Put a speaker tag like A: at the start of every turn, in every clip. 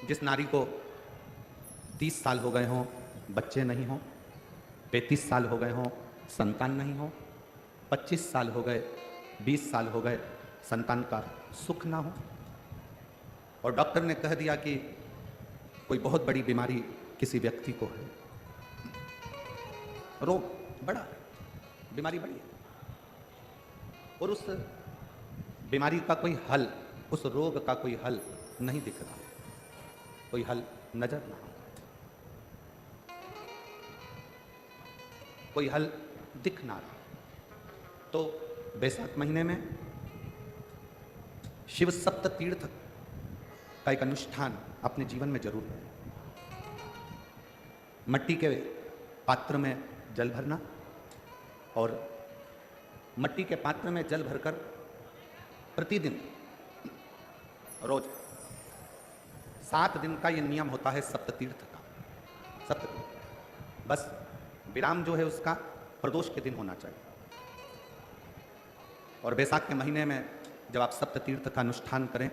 A: जिस नारी को 30 साल हो गए हों, बच्चे नहीं हों, 35 साल हो गए हों, संतान नहीं हो, 25 साल हो गए, 20 साल हो गए, संतान का सुख ना हो, और डॉक्टर ने कह दिया कि कोई बहुत बड़ी बीमारी किसी व्यक्ति को है, रोग बड़ा है, बीमारी बड़ी है, और उस बीमारी का कोई हल, उस रोग का कोई हल नहीं दिख रहा, कोई हल नजर ना आता, कोई हल दिख ना रहा, तो बैसाख महीने में शिव सप्त तीर्थ का एक अनुष्ठान अपने जीवन में जरूर करें। मट्टी के पात्र में जल भरना, और मट्टी के पात्र में जल भरकर प्रतिदिन रोज 7 दिन का ये नियम होता है सप्ततीर्थ का। सप्ततीर्थ बस विराम जो है उसका प्रदोष के दिन होना चाहिए, और बैसाख के महीने में जब आप सप्ततीर्थ का अनुष्ठान करें,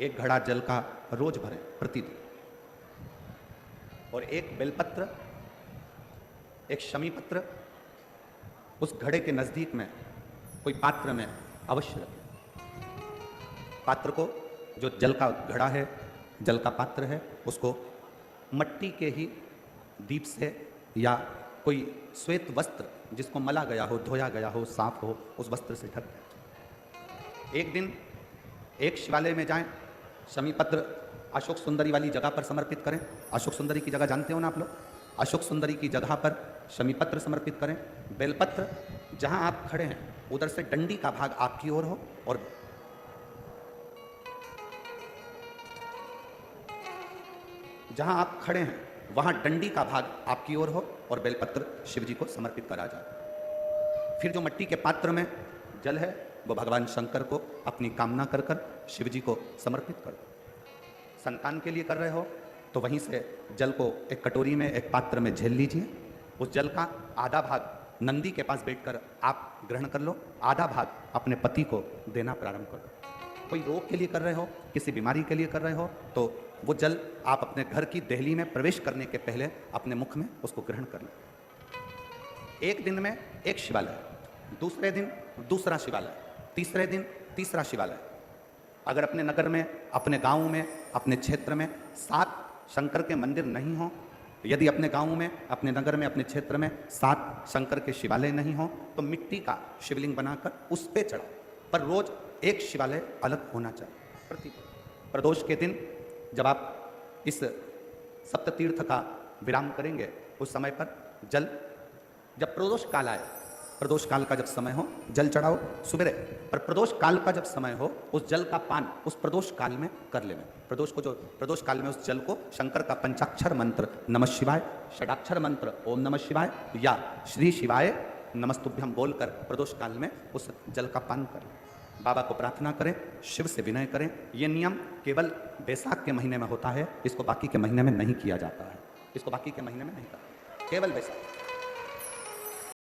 A: 1 घड़ा जल का रोज भरें प्रतिदिन, और 1 बेलपत्र, 1 शमी पत्र उस घड़े के नजदीक में कोई पात्र में अवश्य रखें। पात्र को, जो जल का घड़ा है, जल का पात्र है, उसको मट्टी के ही दीप से या कोई श्वेत वस्त्र जिसको मला गया हो, धोया गया हो, साफ हो, उस वस्त्र से ढक दें। एक दिन एक शिवालय में जाएं, शमी पत्र अशोक सुंदरी वाली जगह पर समर्पित करें। अशोक सुंदरी की जगह जानते हो ना आप लोग? अशोक सुंदरी की जगह पर शमी पत्र समर्पित करें। बेलपत्र जहां आप खड़े हैं उधर से डंडी का भाग आपकी ओर हो, और जहां आप खड़े हैं वहां डंडी का भाग आपकी ओर हो, और बेलपत्र शिव जी को समर्पित करा जाए। फिर जो मट्टी के पात्र में जल है वो भगवान शंकर को अपनी कामना कर कर शिव जी को समर्पित कर दो। संतान के लिए कर रहे हो तो वहीं से जल को एक कटोरी में, एक पात्र में झेल लीजिए। उस जल का आधा भाग नंदी के पास बैठकर आप ग्रहण कर लो, आधा भाग अपने पति को देना प्रारंभ कर दो। कोई रोग के लिए कर रहे हो, किसी बीमारी के लिए कर रहे हो, तो वो जल आप अपने घर की देहली में प्रवेश करने के पहले अपने मुख में उसको ग्रहण कर लो। एक दिन में एक शिवालय, दूसरे दिन दूसरा शिवालय, तीसरे दिन तीसरा शिवालय। अगर अपने नगर में, अपने गांव में, अपने क्षेत्र में 7 शंकर के मंदिर नहीं हो, यदि अपने गांव में, अपने नगर में, अपने क्षेत्र में 7 शंकर के शिवालय नहीं हो, तो मिट्टी का शिवलिंग बनाकर उस पे चढ़ाओ, पर रोज एक शिवालय अलग होना चाहिए। प्रदोष के दिन जब आप इस सप्ततीर्थ का विराम करेंगे, उस समय पर जल, जब प्रदोष काल आए, प्रदोष काल का जब समय हो जल चढ़ाओ सुबह, पर प्रदोष काल का जब समय हो उस जल का पान उस प्रदोष काल में कर लेना। प्रदोष काल में उस जल को शंकर का पंचाक्षर मंत्र नमः शिवाय, षडाक्षर मंत्र ओम नमः शिवाय या श्री शिवाय नमस्तुभ्यम बोलकर प्रदोष काल में उस जल का पान करें। बाबा को प्रार्थना करें, शिव से विनय करें। ये नियम केवल बैसाख के महीने में होता है, इसको बाकी के महीने में नहीं किया जाता है, इसको बाकी के महीने में नहीं करता, केवल बैसाख।